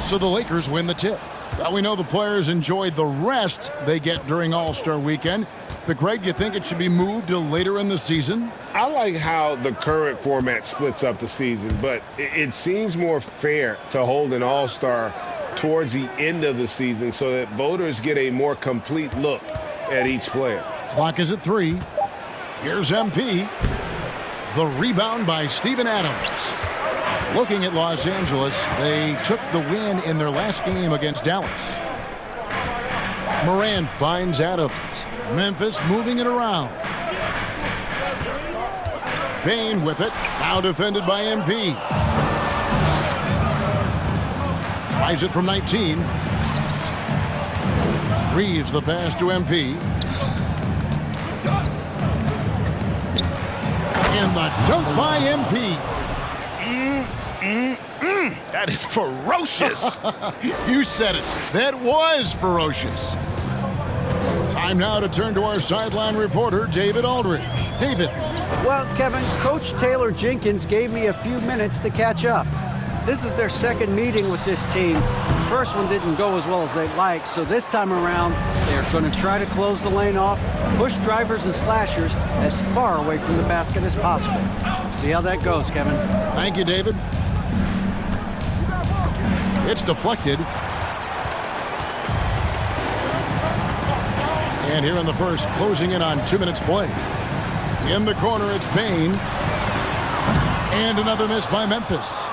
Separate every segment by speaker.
Speaker 1: So the Lakers win the tip. Well, we know the players enjoy the rest they get during All-Star Weekend. But, Greg, do you think it should be moved to later in the season?
Speaker 2: I like how the current format splits up the season, but it seems more fair to hold an All-Star towards the end of the season so that voters get a more complete look at each player.
Speaker 1: Clock is at 3. Here's MP. The rebound by Steven Adams. Looking at Los Angeles, they took the win in their last game against Dallas. Morant finds Adams. Memphis moving it around. Bain with it. Now defended by MP. Tries it from 19. Reeves the pass to MP. And the dunk by MP.
Speaker 2: That is ferocious.
Speaker 1: You said it. That was ferocious. Time now to turn to our sideline reporter, David Aldridge. David.
Speaker 3: Well, Kevin, Coach Taylor Jenkins gave me a few minutes to catch up. This is their second meeting with this team. The first one didn't go as well as they'd like, so this time around, they're going to try to close the lane off, push drivers and slashers as far away from the basket as possible. See how that goes, Kevin.
Speaker 1: Thank you, David. It's deflected. And here in the first, closing in on 2 minutes play. In the corner, it's Bain. And another miss by Memphis.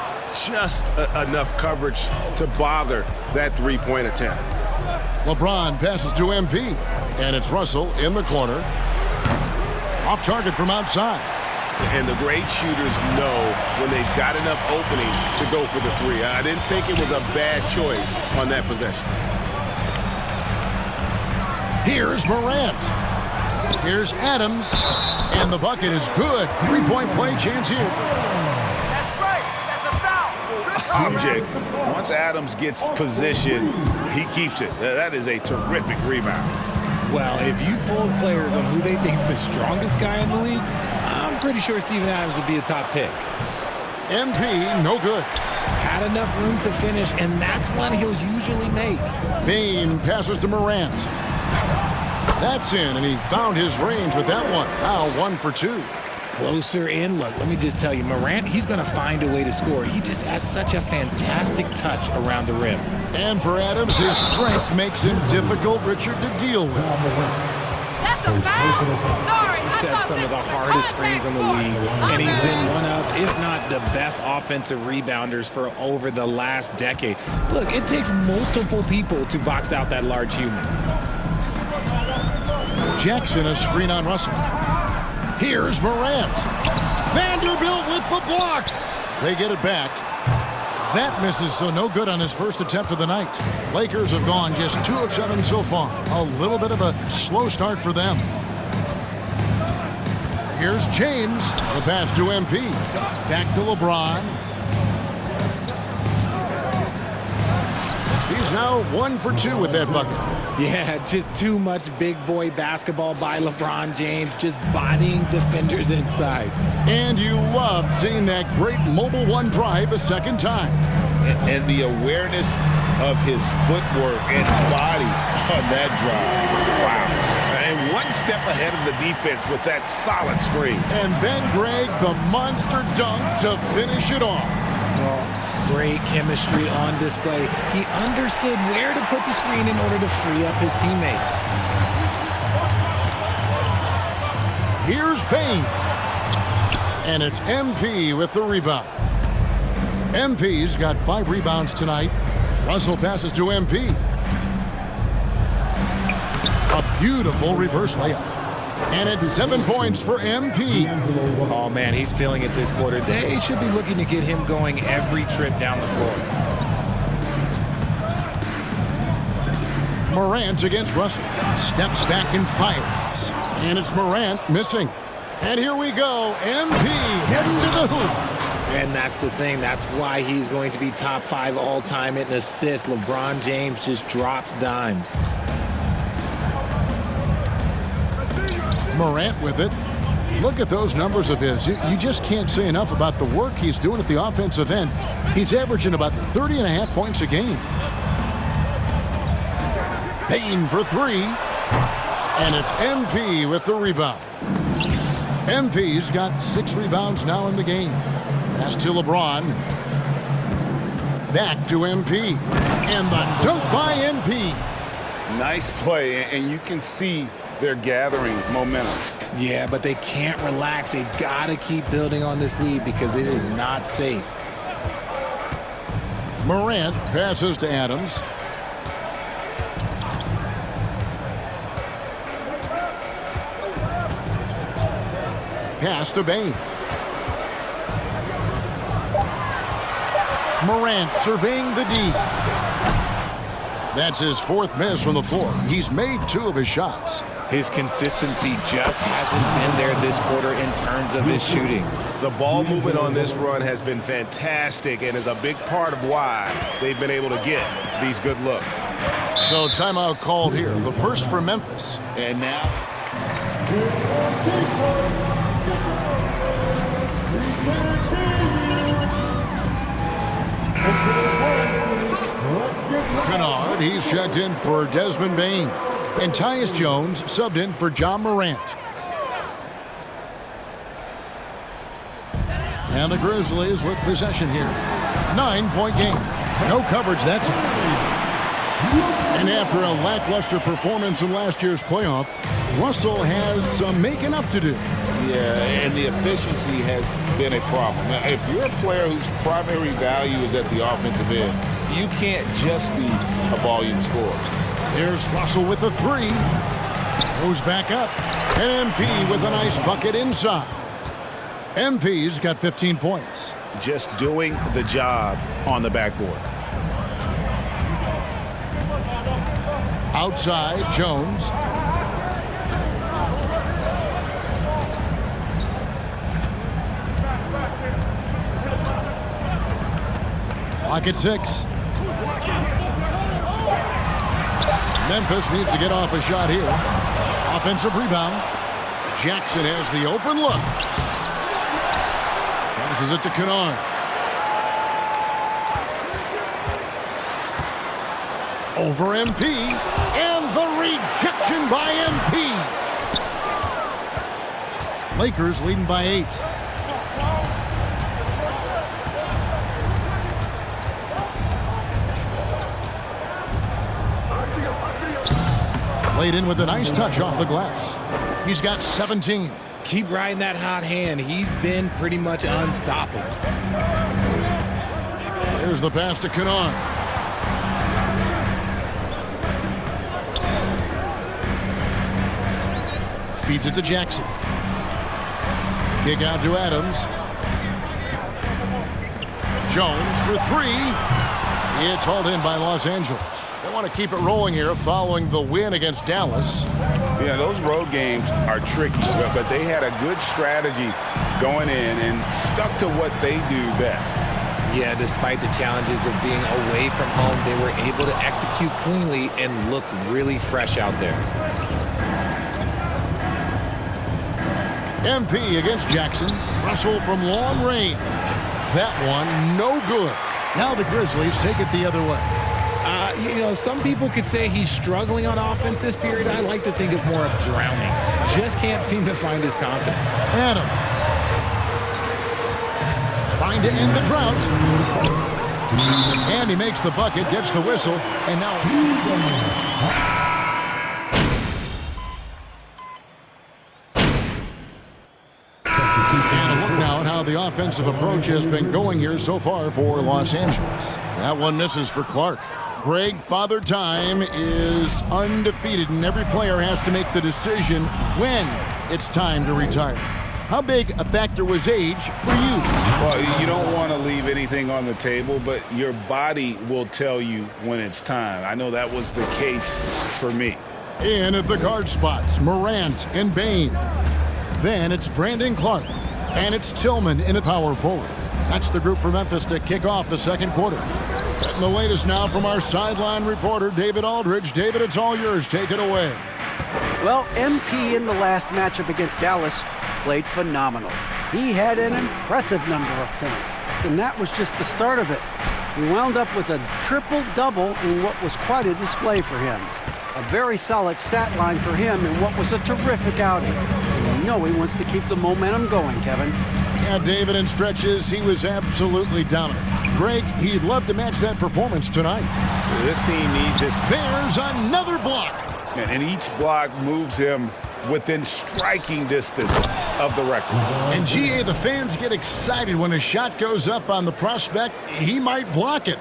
Speaker 2: Just enough coverage to bother that three-point attempt.
Speaker 1: LeBron passes to MP. And it's Russell in the corner. Off target from outside.
Speaker 2: And the great shooters know when they've got enough opening to go for the three. I didn't think it was a bad choice on that possession.
Speaker 1: Here's Morant. Here's Adams. And the bucket is good. 3-point play chance here.
Speaker 4: That's right. That's a foul.
Speaker 2: Object. Once Adams gets position, he keeps it. That is a terrific rebound.
Speaker 5: Well, if you poll players on who they think the strongest guy in the league, I'm pretty sure Steven Adams would be a top pick.
Speaker 1: MP, no good.
Speaker 5: Had enough room to finish, and that's one he'll usually make.
Speaker 1: Bain passes to Morant. That's in, and he found his range with that one. Now 1 for 2.
Speaker 5: Closer in. Look, let me just tell you, Morant, he's going to find a way to score. He just has such a fantastic touch around the rim.
Speaker 1: And for Adams, his strength makes him difficult, Richard, to deal with.
Speaker 4: That's a foul. Sorry.
Speaker 5: He sets some of the hardest screens in the league, and he's been one of, if not the best offensive rebounders for over the last decade. Look, it takes multiple people to box out that large human.
Speaker 1: Jackson, a screen on Russell. Here's Morant. Vanderbilt with the block. They get it back. That misses, so no good on his first attempt of the night. Lakers have gone just 2 of 7 so far. A little bit of a slow start for them. Here's James. The pass to MP. Back to LeBron. He's now 1 for 2 with that bucket.
Speaker 5: Yeah, just too much big boy basketball by LeBron James, just bodying defenders inside.
Speaker 1: And you love seeing that great mobile one drive a second time.
Speaker 2: And the awareness of his footwork and body on that drive. Wow. And one step ahead of the defense with that solid screen.
Speaker 1: And then, Greg, the monster dunk to finish it off.
Speaker 5: Well, great chemistry on display. He understood where to put the screen in order to free up his teammate.
Speaker 1: Here's Bain. And it's MP with the rebound. MP's got 5 rebounds tonight. Russell passes to MP. A beautiful reverse layup. And it's 7 points for MP.
Speaker 5: Oh, man, he's feeling it this quarter. They should be looking to get him going every trip down the floor.
Speaker 1: Morant against Russell. Steps back and fires. And it's Morant missing. And here we go. MP heading to the hoop.
Speaker 5: And that's the thing. That's why he's going to be top 5 all-time in assists. LeBron James just drops dimes.
Speaker 1: Morant with it. Look at those numbers of his. You just can't say enough about the work he's doing at the offensive end. He's averaging about 30.5 points a game. Payne for three. And it's MP with the rebound. MP's got 6 rebounds now in the game. Pass to LeBron. Back to MP. And the dunk by MP.
Speaker 6: Nice play, and you can see they're gathering momentum.
Speaker 5: Yeah, but they can't relax. They've got to keep building on this lead because it is not safe.
Speaker 1: Morant passes to Adams. Pass to Bane. Morant surveying the D. That's his 4th miss from the floor. He's made 2 of his shots.
Speaker 5: His consistency just hasn't been there this quarter in terms of his shooting.
Speaker 2: The ball movement on this run has been fantastic and is a big part of why they've been able to get these good looks.
Speaker 1: So timeout called here. The first for Memphis.
Speaker 5: And now
Speaker 1: Kennard, he's checked in for Desmond Bane. And Tyus Jones subbed in for John Morant. And the Grizzlies with possession here. 9-point game. No coverage, that's it. And after a lackluster performance in last year's playoff, Russell has some making up to do.
Speaker 6: Yeah, and the efficiency has been a problem. Now, if you're a player whose primary value is at the offensive end, you can't just be a volume scorer.
Speaker 1: Here's Russell with the 3. Goes back up. MP with a nice bucket inside. MP's got 15 points.
Speaker 2: Just doing the job on the backboard.
Speaker 1: Outside, Jones. Clock at 6. Memphis needs to get off a shot here. Offensive rebound. Jackson has the open look. Passes it to Kennard. Over MP. And the rejection by MP. Lakers leading by 8. Laid in with a nice touch off the glass. He's got 17.
Speaker 5: keep riding that hot hand. He's been pretty much unstoppable.
Speaker 1: Here's the pass to Kennard. Feeds it to Jackson. Kick out to Adams. Jones for three. It's hauled in by Los Angeles. They want to keep it rolling here following the win against Dallas.
Speaker 6: Yeah, those road games are tricky, but they had a good strategy going in and stuck to what they do best.
Speaker 5: Yeah, despite the challenges of being away from home, they were able to execute cleanly and look really fresh out there.
Speaker 1: MP against Jackson. Russell from long range. That one, no good. Now the Grizzlies take it the other way.
Speaker 5: You know, some people could say he's struggling on offense this period. I like to think of more of drowning. Just can't seem to find his confidence.
Speaker 1: Adams. Trying to end the drought. And he makes the bucket, gets the whistle, and now... And a look now at how the offensive approach has been going here so far for Los Angeles. That one misses for Clark. Greg, Father Time is undefeated, and every player has to make the decision when it's time to retire. How big a factor was age for you?
Speaker 6: Well, you don't want to leave anything on the table, but your body will tell you when it's time. I know that was the case for me.
Speaker 1: In at the guard spots, Morant and Bane. Then it's Brandon Clark, and it's Tillman in the power forward. That's the group for Memphis to kick off the second quarter. Getting the latest now from our sideline reporter, David Aldridge. David, it's all yours. Take it away.
Speaker 3: Well, MP in the last matchup against Dallas played phenomenal. He had an impressive number of points, and that was just the start of it. He wound up with a triple-double in what was quite a display for him. A very solid stat line for him in what was a terrific outing. And you know he wants to keep the momentum going, Kevin.
Speaker 1: Yeah, David, in stretches, he was absolutely dominant. Greg, he'd love to match that performance tonight.
Speaker 2: This team needs his...
Speaker 1: There's another block.
Speaker 2: And each block moves him within striking distance of the record.
Speaker 1: And GA, the fans get excited when a shot goes up on the prospect. He might block it.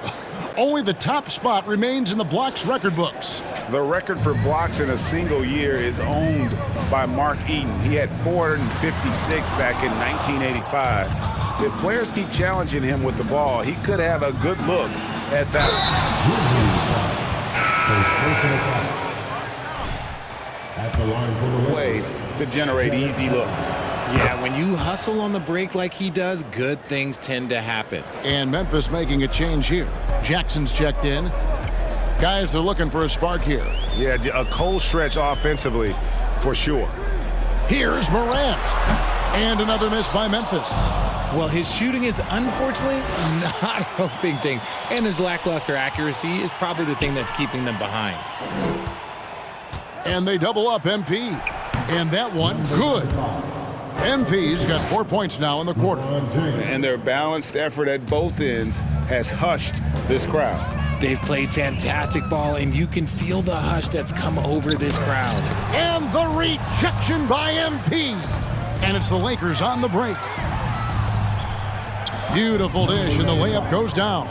Speaker 1: Only the top spot remains in the blocks record books.
Speaker 6: The record for blocks in a single year is owned by Mark Eaton. He had 456 back in 1985. If players keep challenging him with the ball, he could have a good look at that. Way to generate easy looks.
Speaker 5: Yeah, when you hustle on the break like he does, good things tend to happen.
Speaker 1: And Memphis making a change here. Jackson's checked in. Guys are looking for a spark here.
Speaker 2: Yeah, a cold stretch offensively, for sure.
Speaker 1: Here's Morant. And another miss by Memphis.
Speaker 5: Well, his shooting is unfortunately not a big thing. And his lackluster accuracy is probably the thing that's keeping them behind.
Speaker 1: And they double up MP. And that one, good. MP's got 4 points now in the quarter.
Speaker 6: And their balanced effort at both ends has hushed this crowd.
Speaker 5: They've played fantastic ball, and you can feel the hush that's come over this crowd.
Speaker 1: And the rejection by MP. And it's the Lakers on the break. Beautiful dish, and the layup goes down.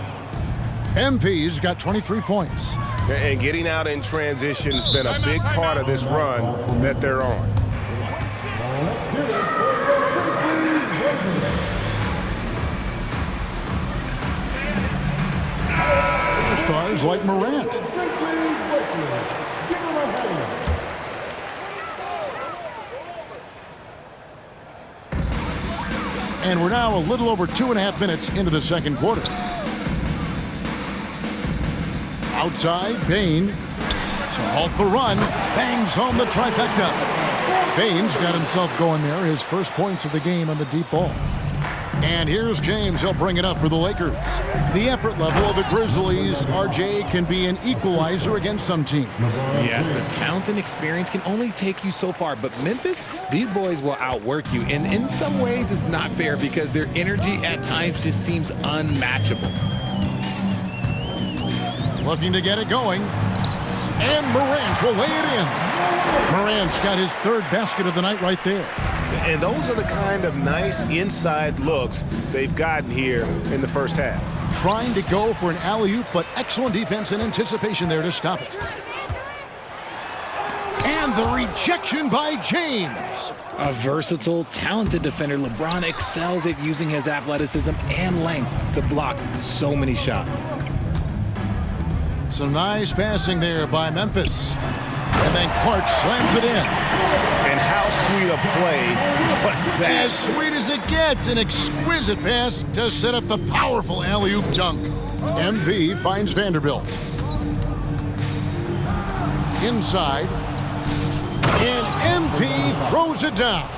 Speaker 1: MP's got 23 points.
Speaker 2: And getting out in transition has been a big part of this run that they're on.
Speaker 1: Stars like Morant. And we're now a little over 2.5 minutes into the second quarter. Outside, Bain to halt the run, bangs home the trifecta. Bain's got himself going there, his first points of the game on the deep ball. And here's James. He'll bring it up for the Lakers. The effort level of the Grizzlies, RJ, can be an equalizer against some teams.
Speaker 5: Yes, the talent and experience can only take you so far. But Memphis, these boys will outwork you. And in some ways, it's not fair because their energy at times just seems unmatchable.
Speaker 1: Looking to get it going. And Morant will lay it in. Morant's got his third basket of the night right there.
Speaker 2: And those are the kind of nice inside looks they've gotten here in the first half.
Speaker 1: Trying to go for an alley-oop, but excellent defense and anticipation there to stop it. And the rejection by James.
Speaker 5: A versatile, talented defender, LeBron excels at using his athleticism and length to block so many shots.
Speaker 1: Some nice passing there by Memphis. And then Clark slams it in.
Speaker 2: And how sweet a play was that?
Speaker 1: As sweet as it gets, an exquisite pass to set up the powerful alley-oop dunk. MP finds Vanderbilt. Inside. And MP throws it down.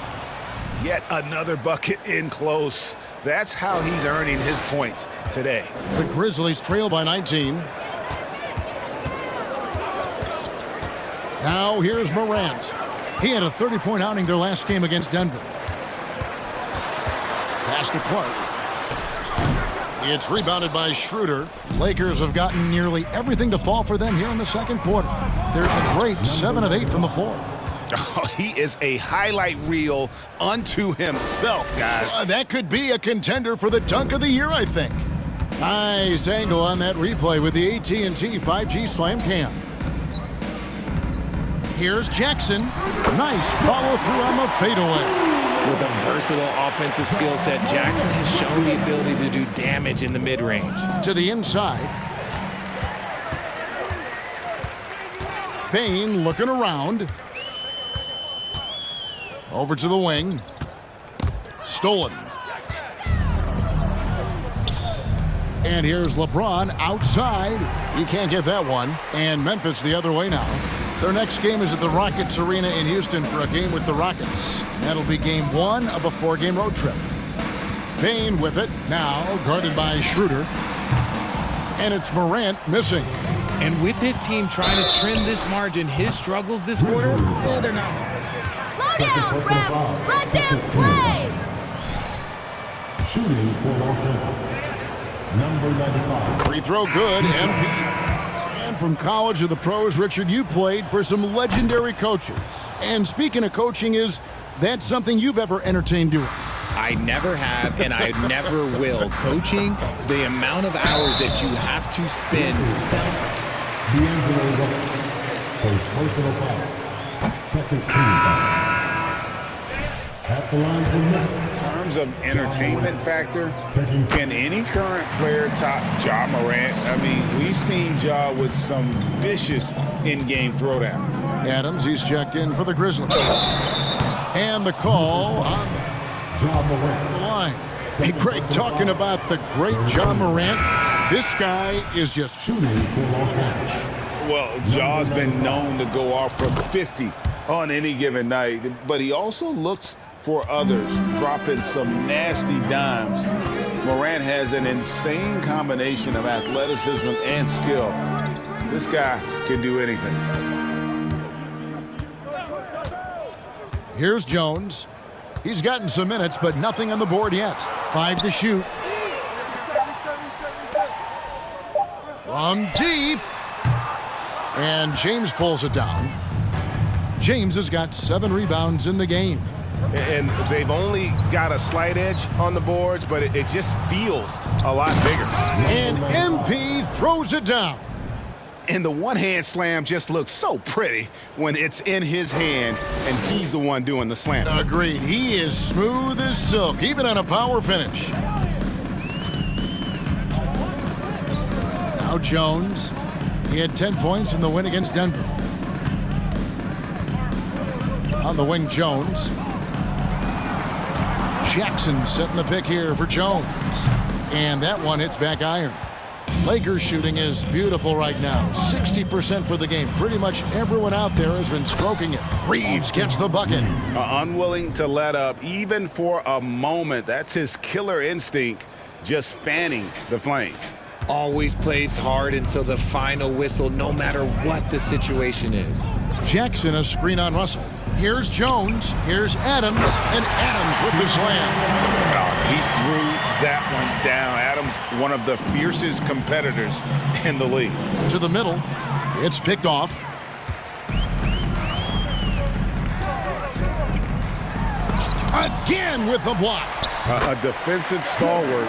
Speaker 6: Yet another bucket in close. That's how he's earning his points today.
Speaker 1: The Grizzlies trail by 19. Now here's Morant. He had a 30-point outing their last game against Denver. Pass to Clark. It's rebounded by Schroeder. Lakers have gotten nearly everything to fall for them here in the second quarter. They're a great 7 of 8 from the floor.
Speaker 6: Oh, he is a highlight reel unto himself, guys.
Speaker 1: That could be a contender for the dunk of the year, I think. Nice angle on that replay with the AT&T 5G Slam Cam. Here's Jackson. Nice follow-through on the fadeaway.
Speaker 5: With a versatile offensive skill set, Jackson has shown the ability to do damage in the mid-range.
Speaker 1: To the inside. Bain looking around. Over to the wing. Stolen. And here's LeBron outside. He can't get that one. And Memphis the other way now. Their next game is at the Rockets Arena in Houston for a game with the Rockets. That'll be game 1 of a 4-game road trip. Payne with it, now guarded by Schroeder. And it's Morant missing.
Speaker 5: And with his team trying to trim this margin, his struggles this quarter, well, they're not.
Speaker 7: Slow down, ref. Let them play.
Speaker 8: Shooting for Los Angeles, number 95.
Speaker 1: Free throw good, MP. And from college to the pros, Richard, you played for some legendary coaches. And speaking of coaching, is that something you've ever entertained doing?
Speaker 5: I never have, and I never will. Coaching, the amount of hours that you have to spend.
Speaker 8: D'Angelo Russell, first personal foul, second team foul. At the line for Memphis.
Speaker 6: In terms of entertainment factor, can any current player top Ja Morant? I mean, we've seen Ja with some vicious in-game throwdown.
Speaker 1: Adams, he's checked in for the Grizzlies. And the call on
Speaker 8: Ja Morant.
Speaker 1: the line. Hey, Greg, talking about the great Ja Morant, this guy is just
Speaker 8: Shooting for Los Angeles.
Speaker 6: Well, Ja's been known to go off for 50 on any given night, but he also looks for others, dropping some nasty dimes. Morant has an insane combination of athleticism and skill. This guy can do anything.
Speaker 1: Here's Jones. He's gotten some minutes, but nothing on the board yet. 5 to shoot. From deep. And James pulls it down. James has got 7 rebounds in the game.
Speaker 2: And they've only got a slight edge on the boards, but it just feels a lot bigger.
Speaker 1: And MP throws it down.
Speaker 6: And the one-hand slam just looks so pretty when it's in his hand and he's the one doing the slam.
Speaker 1: Agreed. He is smooth as silk, even on a power finish. Now Jones. He had 10 points in the win against Denver. On the wing, Jones. Jackson setting the pick here for Jones. And that one hits back iron. Lakers shooting is beautiful right now. 60% for the game. Pretty much everyone out there has been stroking it. Reeves gets the bucket.
Speaker 6: Unwilling to let up even for a moment. That's his killer instinct, just fanning the flames.
Speaker 5: Always plays hard until the final whistle, no matter what the situation is.
Speaker 1: Jackson a screen on Russell. Here's Jones. Here's Adams. And Adams with the slam.
Speaker 6: He threw that one down. Adams, one of the fiercest competitors in the league.
Speaker 1: To the middle. It's picked off. Again with the block.
Speaker 6: A defensive stalwart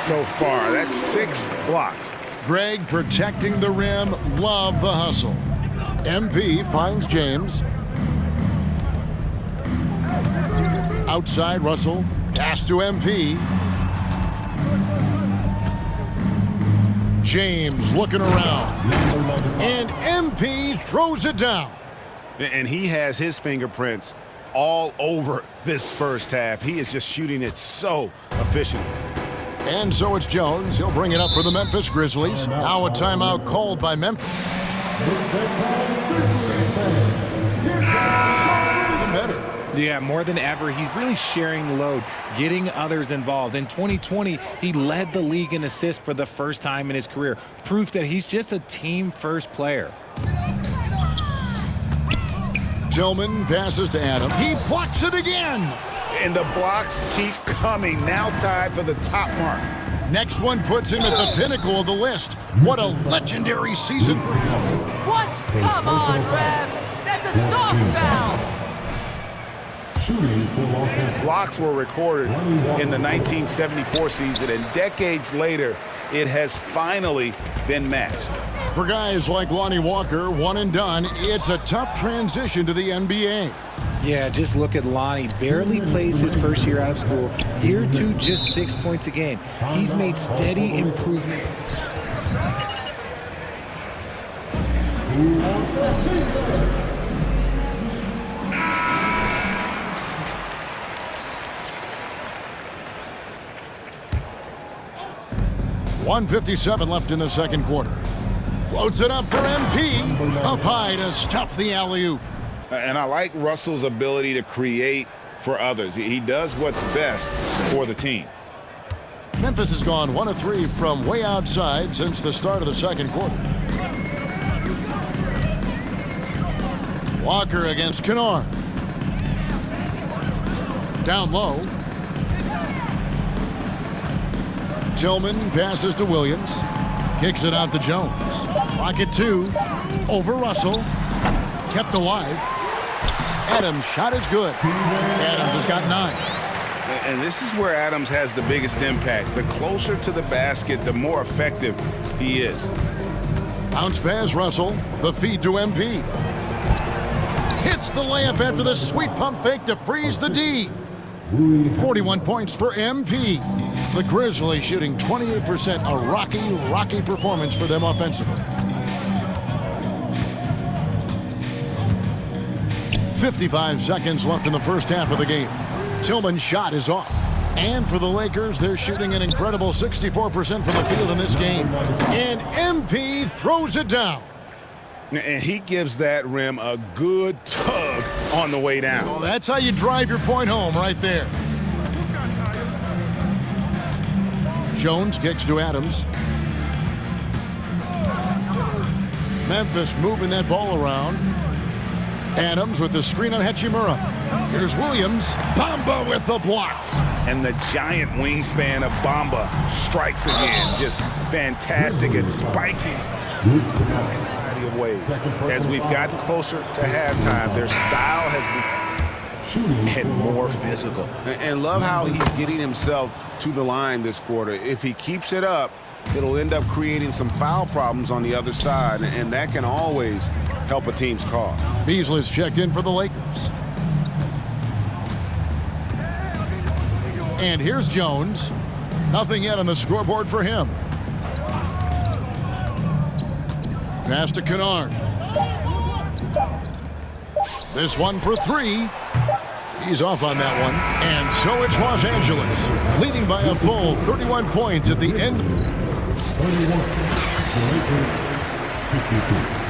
Speaker 6: so far. That's 6 blocks.
Speaker 1: Greg protecting the rim. Love the hustle. MP finds James. Outside Russell. Pass to MP. James looking around. And MP throws it down.
Speaker 6: And he has his fingerprints all over this first half. He is just shooting it so efficiently.
Speaker 1: And so it's Jones. He'll bring it up for the Memphis Grizzlies. Now a timeout called by Memphis. Better.
Speaker 5: Yeah, more than ever, he's really sharing the load, getting others involved. In 2020, he led the league in assists for the first time in his career. Proof that he's just a team-first player.
Speaker 1: Tillman passes to Adam. He blocks it again.
Speaker 6: And the blocks keep coming. Now tied for the top mark.
Speaker 1: Next one puts him at the pinnacle of the list. What a legendary season for him.
Speaker 7: What? Come on, Rev. That's a soft foul.
Speaker 8: Shooting for Los Angeles.
Speaker 6: His blocks were recorded in the 1974 season, and decades later, it has finally been matched.
Speaker 1: For guys like Lonnie Walker, one and done, it's a tough transition to the NBA.
Speaker 5: Yeah, just look at Lonnie. Barely plays his first year out of school. Year 2, just 6 points a game. He's made steady improvements. .157 left in the second quarter.
Speaker 1: Floats it up for MP. Up high to stuff the alley-oop.
Speaker 2: And I like Russell's ability to create for others. He does what's best for the team.
Speaker 1: Memphis has gone 1 of 3 from way outside since the start of the second quarter. Walker against Kennard. Down low. Tillman passes to Williams. Kicks it out to Jones. Pocket 2. Over Russell. Kept alive. Adams' shot is good. Adams has got 9.
Speaker 2: And this is where Adams has the biggest impact. The closer to the basket, the more effective he is.
Speaker 1: Bounce pass Russell. The feed to MP. Hits the layup after the sweet pump fake to freeze the D. 41 points for MP. The Grizzlies shooting 28%. A rocky performance for them offensively. 55 seconds left in the first half of the game. Tillman's shot is off. And for the Lakers, they're shooting an incredible 64% from the field in this game. And MP throws it down.
Speaker 2: And he gives that rim a good tug on the way down.
Speaker 1: Well, that's how you drive your point home right there. Jones kicks to Adams. Memphis moving that ball around. Adams with the screen on Hachimura. Here's Williams. Bamba with the block.
Speaker 6: And the giant wingspan of Bamba strikes again. Just fantastic and spiky. Of ways. As we've gotten closer to halftime, their style has been more physical. And love how he's getting himself to the line this quarter. If he keeps it up, it'll end up creating some foul problems on the other side, and that can always help a team's cause.
Speaker 1: Beasley's checked in for the Lakers. And here's Jones. Nothing yet on the scoreboard for him. Pass to Kennard. This one for 3. He's off on that one. And so it's Los Angeles, leading by a full 31 points at the end.
Speaker 8: 31. Lakers 62.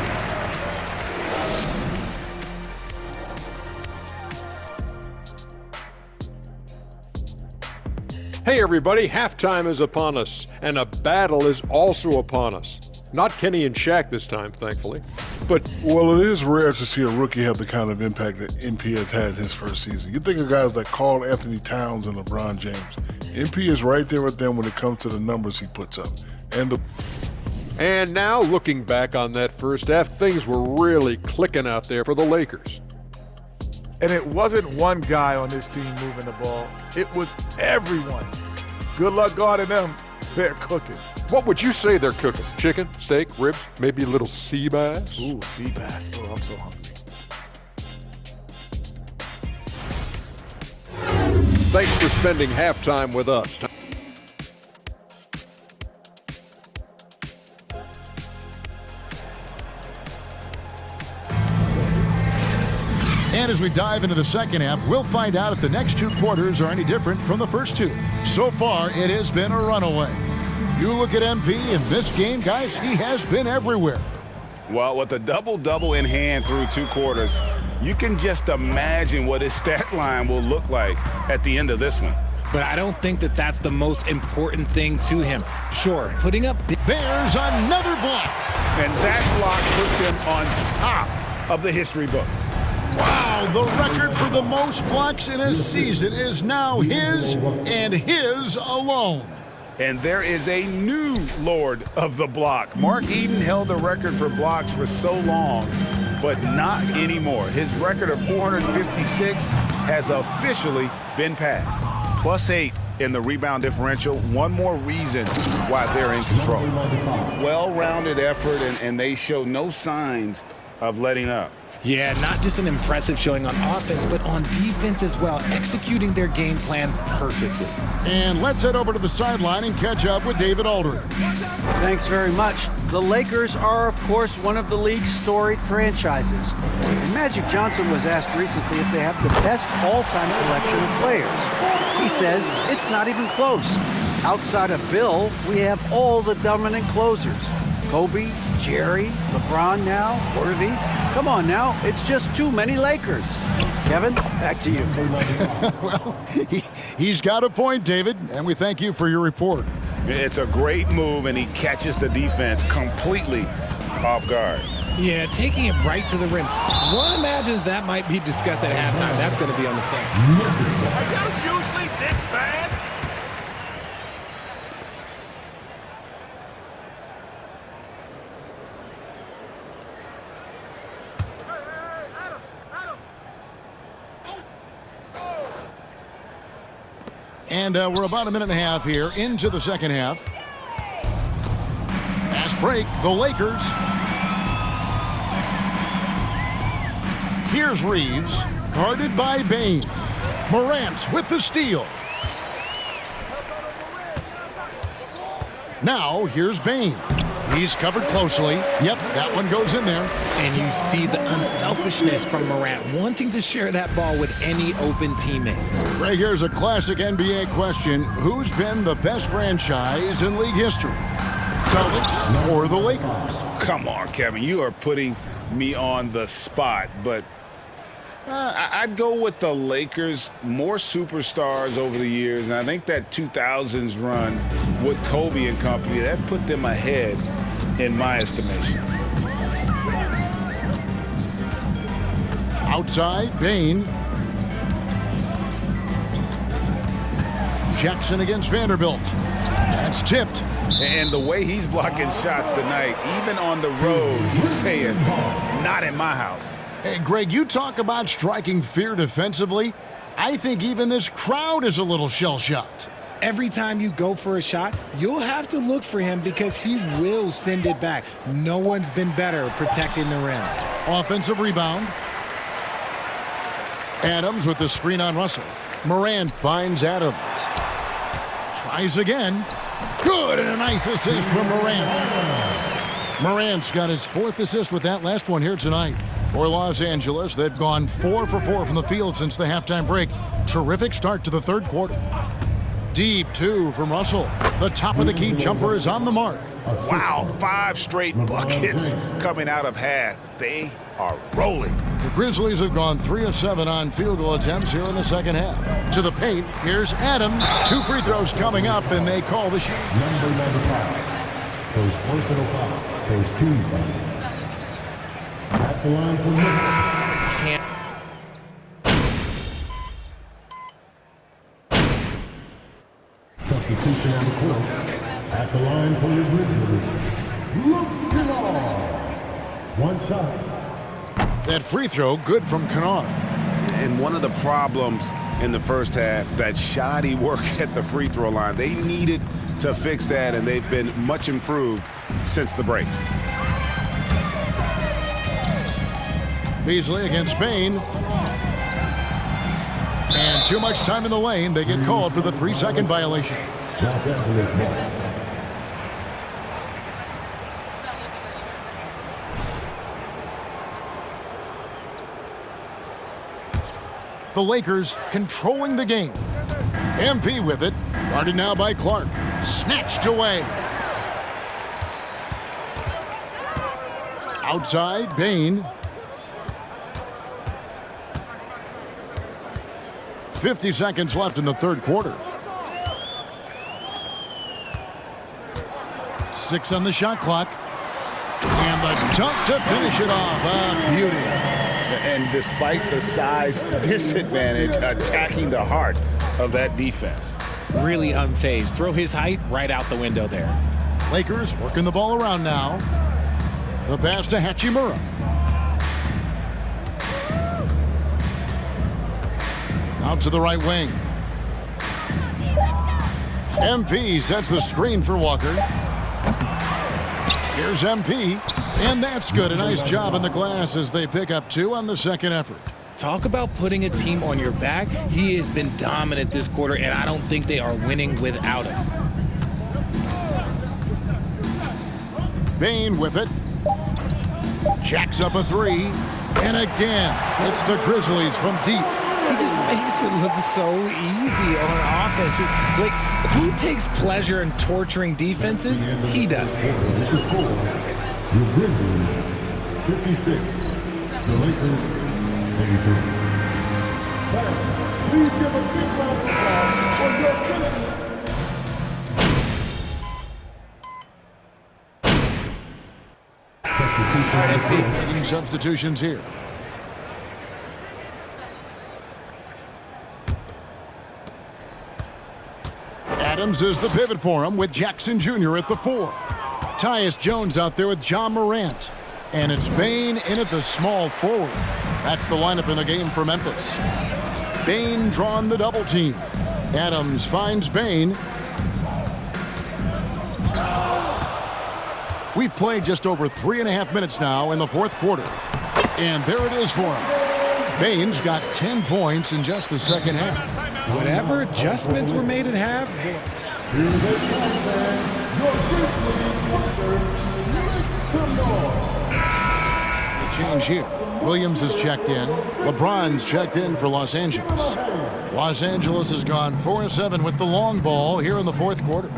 Speaker 9: Hey everybody, halftime is upon us, and a battle is also upon us. Not Kenny and Shaq this time, thankfully, but...
Speaker 10: Well, it is rare to see a rookie have the kind of impact that MP has had in his first season. You think of guys like Karl Anthony Towns and LeBron James. MP is right there with them when it comes to the numbers he puts up. And
Speaker 9: now, looking back on that first half, things were really clicking out there for the Lakers.
Speaker 11: And it wasn't one guy on this team moving the ball. It was everyone. Good luck guarding them. They're cooking.
Speaker 9: What would you say they're cooking? Chicken, steak, ribs, maybe a little sea bass?
Speaker 11: Ooh, sea bass. Oh, I'm so hungry.
Speaker 9: Thanks for spending halftime with us.
Speaker 1: And as we dive into the second half, we'll find out if the next 2 quarters are any different from the first 2. So far, it has been a runaway. You look at MP in this game, guys, he has been everywhere.
Speaker 2: Well, with a double-double in hand through 2 quarters, you can just imagine what his stat line will look like at the end of this one.
Speaker 5: But I don't think that that's the most important thing to him. Sure, putting up...
Speaker 1: There's another block.
Speaker 2: And that block puts him on top of the history books.
Speaker 1: Wow, the record for the most blocks in a season is now his and his alone.
Speaker 2: And there is a new Lord of the Block. Mark Eden held the record for blocks for so long, but not anymore. His record of 456 has officially been passed. +8 in the rebound differential. One more reason why they're in control. Well-rounded effort, and they show no signs of letting up.
Speaker 5: Yeah, not just an impressive showing on offense, but on defense as well, executing their game plan perfectly.
Speaker 1: And let's head over to the sideline and catch up with David Aldridge.
Speaker 3: Thanks very much. The Lakers are, of course, one of the league's storied franchises. And Magic Johnson was asked recently if they have the best all-time collection of players. He says it's not even close. Outside of Bill, we have all the dominant closers. Kobe, Jerry, LeBron now, Worthy. Come on now, it's just too many Lakers. Kevin, back to you.
Speaker 1: Well, he's got a point, David, and we thank you for your report.
Speaker 6: It's a great move, and he catches the defense completely off guard.
Speaker 5: Yeah, taking it right to the rim. One imagines that might be discussed at halftime. That's going to be on the film.
Speaker 4: Are you usually this bad?
Speaker 1: And we're about a minute and a half here into the second half. Fast break, the Lakers. Here's Reeves, guarded by Bain. Morant with the steal. Now, here's Bain. He's covered closely. Yep, that one goes in there.
Speaker 5: And you see the unselfishness from Morant, wanting to share that ball with any open teammate.
Speaker 1: Right here's a classic NBA question. Who's been the best franchise in league history? Celtics or the Lakers?
Speaker 6: Come on, Kevin. You are putting me on the spot, but I'd go with the Lakers. More superstars over the years, and I think that 2000s run with Kobe and company, that put them ahead in my estimation.
Speaker 1: Outside, Bain. Jackson against Vanderbilt. That's tipped.
Speaker 6: And the way he's blocking shots tonight, even on the road, he's saying, not in my house.
Speaker 1: Hey, Greg, you talk about striking fear defensively. I think even this crowd is a little shell-shocked.
Speaker 5: Every time you go for a shot, you'll have to look for him because he will send it back. No one's been better protecting the rim.
Speaker 1: Offensive rebound. Adams with the screen on Russell. Morant finds Adams. Tries again. Good, and a nice assist from Morant. Morant's got his 4th assist with that last one here tonight. For Los Angeles, they've gone 4 for 4 from the field since the halftime break. Terrific start to the third quarter. Deep 2 from Russell. The top of the key jumper is on the mark.
Speaker 6: Wow, 5 straight buckets coming out of half. They are rolling.
Speaker 1: The Grizzlies have gone 3 of 7 on field goal attempts here in the second half. To the paint, here's Adams. 2 free throws coming up, and they call the shot.
Speaker 8: Number 95. Goes personal foul. Goes team foul. At the line for Memphis. Substitution on the court. At the line for the Grizzlies. Look at all. One side.
Speaker 1: That free throw, good from Kennard.
Speaker 6: And one of the problems in the first half, that shoddy work at the free throw line. They needed to fix that, and they've been much improved since the break.
Speaker 1: Beasley against Bain. And too much time in the lane. They get called for the 3-second violation.
Speaker 8: Los Angeles ball.
Speaker 1: The Lakers controlling the game. MP with it. Guarded now by Clark. Snatched away. Outside, Bain. 50 seconds left in the third quarter. 6 on the shot clock. And the dunk to finish it off. A beauty.
Speaker 6: And despite the size disadvantage, attacking the heart of that defense.
Speaker 5: Really unfazed. Throw his height right out the window there.
Speaker 1: Lakers working the ball around now. The pass to Hachimura. Out to the right wing. MP sets the screen for Walker. Here's MP, and that's good. A nice job in the glass as they pick up 2 on the second effort.
Speaker 5: Talk about putting a team on your back. He has been dominant this quarter, and I don't think they are winning without him.
Speaker 1: Bain with it. Jacks up a 3. And again, it's the Grizzlies from deep.
Speaker 5: He just makes it look so easy on offense. Like, who takes pleasure in torturing defenses? He does.
Speaker 8: The score, the Grizzlies, 56. The Lakers, 83. Please give a big round of applause for your Grizzlies.
Speaker 1: Making substitutions here. Adams is the pivot for him with Jackson Jr. at the 4. Tyus Jones out there with John Morant. And it's Bane in at the small forward. That's the lineup in the game for Memphis. Bane drawn the double team. Adams finds Bane. We've played just over 3.5 minutes now in the fourth quarter. And there it is for him. Bane's got 10 points in just the second half.
Speaker 5: Whatever adjustments were made at half.
Speaker 1: The change here. Williams has checked in. LeBron's checked in for Los Angeles. Los Angeles has gone 4-7 with the long ball here in the fourth quarter.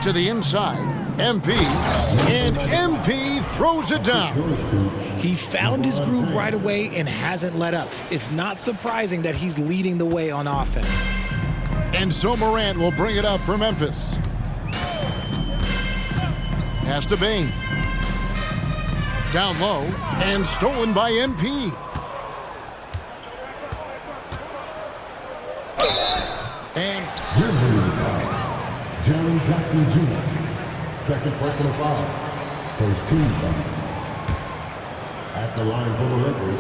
Speaker 1: To the inside, MP, and MP throws it down.
Speaker 5: He found his groove right away and hasn't let up. It's not surprising that he's leading the way on offense.
Speaker 1: And so Morant will bring it up for Memphis. Pass to Bane. Down low, and stolen by MP. And
Speaker 8: Jerry Jackson Jr., second personal foul, first team foul. At the line for the Lakers,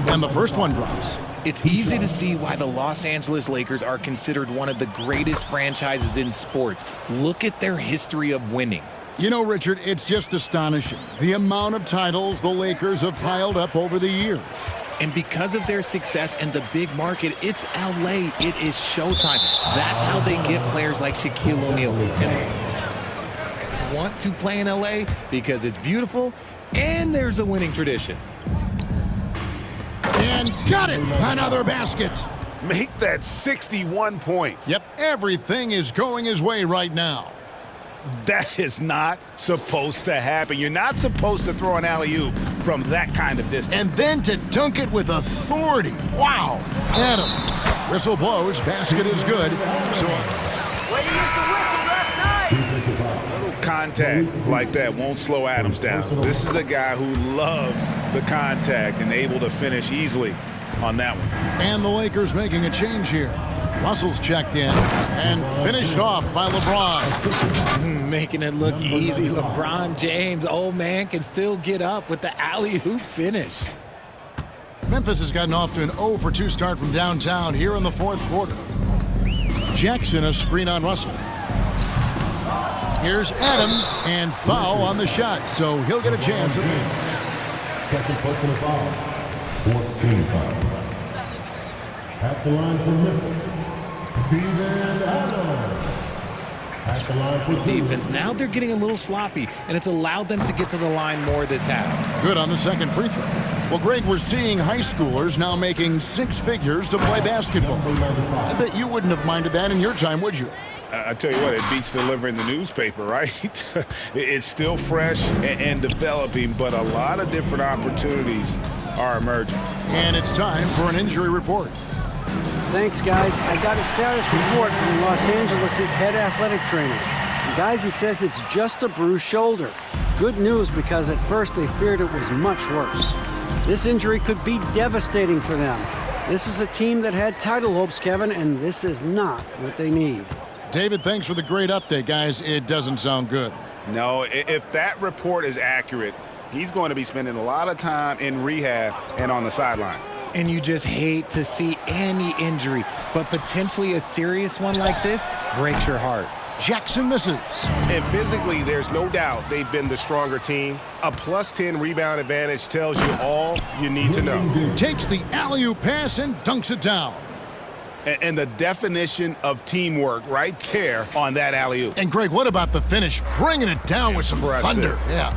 Speaker 1: and the first one drops.
Speaker 5: It's easy to see why the Los Angeles Lakers are considered one of the greatest franchises in sports. Look at their history of winning.
Speaker 1: You know, Richard, it's just astonishing the amount of titles the Lakers have piled up over the years.
Speaker 5: And because of their success and the big market, it's LA. It is showtime. That's how they get players like Shaquille O'Neal. And want to play in LA because it's beautiful and there's a winning tradition.
Speaker 1: And got it! Another basket.
Speaker 6: Make that 61 points.
Speaker 1: Yep, everything is going his way right now.
Speaker 6: That is not supposed to happen. You're not supposed to throw an alley-oop from that kind of distance.
Speaker 1: And then to dunk it with authority. Wow. Adams. Whistle blows. Basket is good. So
Speaker 4: Way to use the whistle, ref. Nice.
Speaker 6: little contact like that won't slow Adams down. This is a guy who loves the contact and able to finish easily on that one.
Speaker 1: And the Lakers making a change here. Russell's checked in and finished off by LeBron.
Speaker 5: Making it look easy. LeBron James, old man, can still get up with the alley-oop finish.
Speaker 1: Memphis has gotten off to an 0-for-2 start from downtown here in the fourth quarter. Jackson a screen on Russell. Here's Adams and foul on the shot, so he'll get a chance.
Speaker 8: second personal foul, 14 foul. At the line for Memphis, Steven Adams. At the line for
Speaker 5: Defense, now they're getting a little sloppy, and it's allowed them to get to the line more this half.
Speaker 1: Good on the second free throw. Well, Greg, we're seeing high schoolers now making six figures to play basketball. I bet you wouldn't have minded that in your time, would you?
Speaker 6: I tell you what, it beats delivering the newspaper, right? It's still fresh and developing, but a lot of different opportunities are emerging.
Speaker 1: And it's time for an injury report.
Speaker 3: Thanks, guys. I got a status report from Los Angeles' head athletic trainer. And guys, he says it's just a bruised shoulder. Good news, because at first they feared it was much worse. This injury could be devastating for them. This is a team that had title hopes, Kevin, and this is not what they need.
Speaker 1: David, thanks for the great update, guys. It doesn't sound good.
Speaker 6: No, if that report is accurate, he's going to be spending a lot of time in rehab and on the sidelines.
Speaker 5: And you just hate to see any injury, but potentially a serious one like this breaks your heart.
Speaker 1: Jackson misses.
Speaker 2: And physically, there's no doubt they've been the stronger team. A +10 rebound advantage tells you all you need to know.
Speaker 1: Takes the alley-oop pass and dunks it down.
Speaker 6: And the definition of teamwork right there on that alley-oop.
Speaker 1: And Greg, what about the finish? Bringing it down with some thunder. Yeah.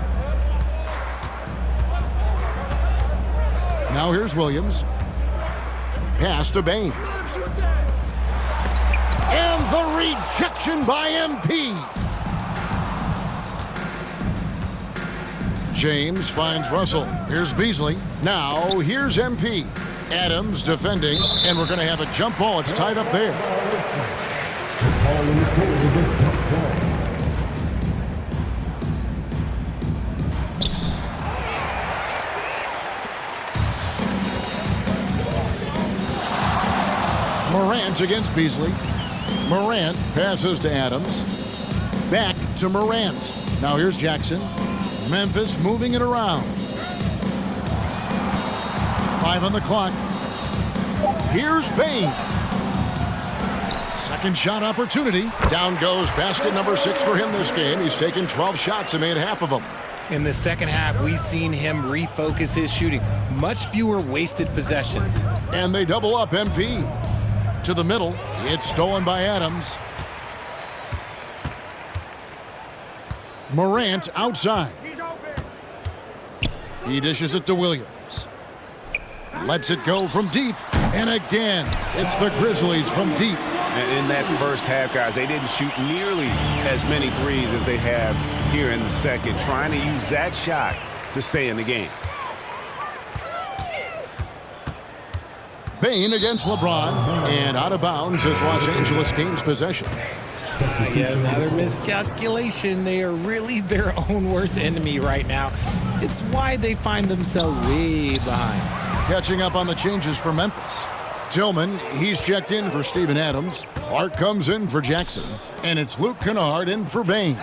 Speaker 1: Now here's Williams. Pass to Bain. And the rejection by MP. James finds Russell. Here's Beasley. Now, here's MP. Adams defending, and we're going to have a jump ball. It's tied up there. Morant against Beasley. Morant passes to Adams. Back to Morant. Now here's Jackson. Memphis moving it around. 5 on the clock. Here's Bain. Second shot opportunity. Down goes basket number 6 for him this game. He's taken 12 shots and made half of them.
Speaker 5: In the second half, we've seen him refocus his shooting. Much fewer wasted possessions.
Speaker 1: And they double up MP. To the middle. It's stolen by Adams. Morant outside. He dishes it to Williams. Lets it go from deep. And again, it's the Grizzlies from deep.
Speaker 6: In that first half, guys, they didn't shoot nearly as many threes as they have here in the second, trying to use that shot to stay in the game.
Speaker 1: Bain against LeBron, and out of bounds as Los Angeles gains possession.
Speaker 5: Yeah, another miscalculation. They are really their own worst enemy right now. It's why they find themselves way behind.
Speaker 1: Catching up on the changes for Memphis. Tillman, he's checked in for Steven Adams. Clark comes in for Jackson. And it's Luke Kennard in for Bain.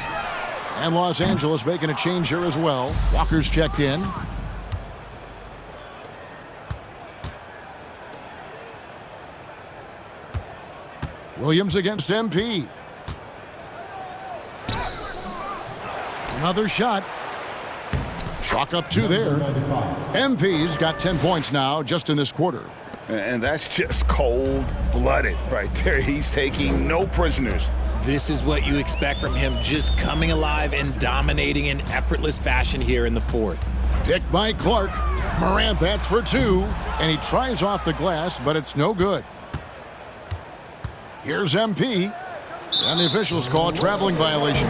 Speaker 1: And Los Angeles making a change here as well. Walker's checked in. Williams against MP. Another shot. Chalk up 2 there. MP's got 10 points now just in this quarter.
Speaker 6: And that's just cold-blooded right there. He's taking no prisoners.
Speaker 5: This is what you expect from him, just coming alive and dominating in effortless fashion here in the fourth.
Speaker 1: Picked by Clark. Morant bats for 2, and he tries off the glass, but it's no good. Here's MP, and the officials call a traveling violation.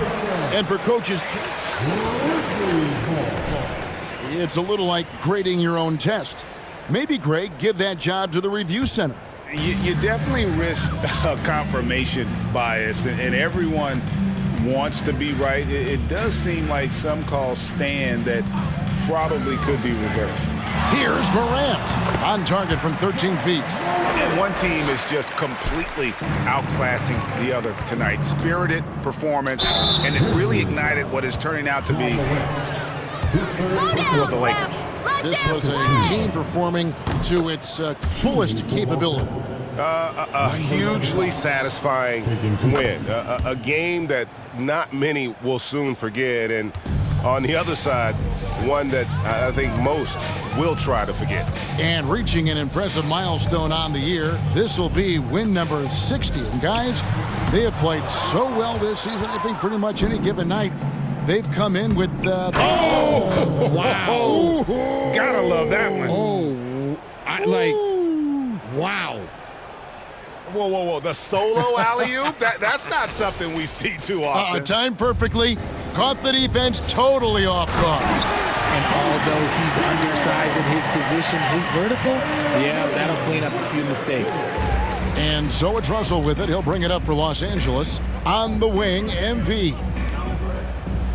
Speaker 1: And for coaches, it's a little like grading your own test. Maybe, Greg, give that job to the review center.
Speaker 6: You definitely risk a confirmation bias, and everyone wants to be right. It does seem like some calls stand that probably could be reversed.
Speaker 1: Here's Morant on target from 13 feet.
Speaker 6: And one team is just completely outclassing the other tonight. Spirited performance, and it really ignited what is turning out to be for the Lakers.
Speaker 1: This was a team performing to its fullest capability.
Speaker 2: A hugely satisfying win. A game that not many will soon forget. And on the other side, one that I think most will try to forget.
Speaker 1: And reaching an impressive milestone on the year, this will be win number 60. And guys, they have played so well this season, I think pretty much any given night, they've come in with wow.
Speaker 2: Gotta love that one.
Speaker 5: Wow.
Speaker 2: Whoa. The solo alley-oop? That's not something we see too often.
Speaker 1: Timed perfectly. Caught the defense totally off guard.
Speaker 5: And although he's undersized in his position, his vertical, yeah, that'll clean up a few mistakes.
Speaker 1: And so it's Russell with it. He'll bring it up for Los Angeles. On the wing, MP.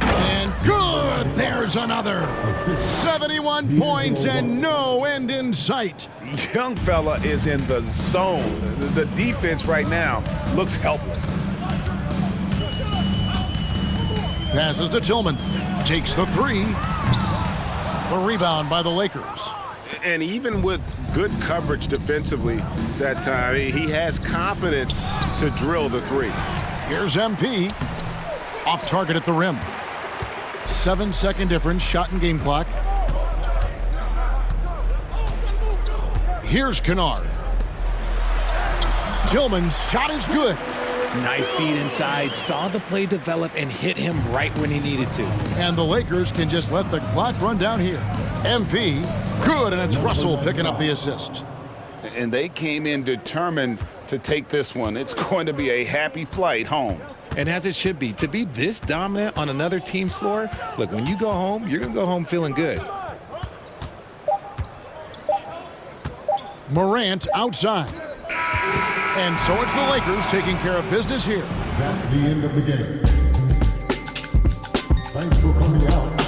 Speaker 1: And good! There's another. 71 points and no end in sight.
Speaker 6: Young fella is in the zone. The defense right now looks helpless.
Speaker 1: Passes to Tillman. Takes the 3. The rebound by the Lakers.
Speaker 2: And even with good coverage defensively that time, he has confidence to drill the 3.
Speaker 1: Here's MP. Off target at the rim. 7-second difference, shot and game clock. Here's Kennard. Tillman's shot is good.
Speaker 5: Nice feed inside, saw the play develop and hit him right when he needed to.
Speaker 1: And the Lakers can just let the clock run down here. MP, good, and it's Russell picking up the assist.
Speaker 6: and they came in determined to take this one. It's going to be a happy flight home.
Speaker 5: And as it should be, to be this dominant on another team's floor, look, when you go home, you're going to go home feeling good.
Speaker 1: Morant outside. And so it's the Lakers taking care of business here.
Speaker 8: That's the end of the game. Thanks for coming out.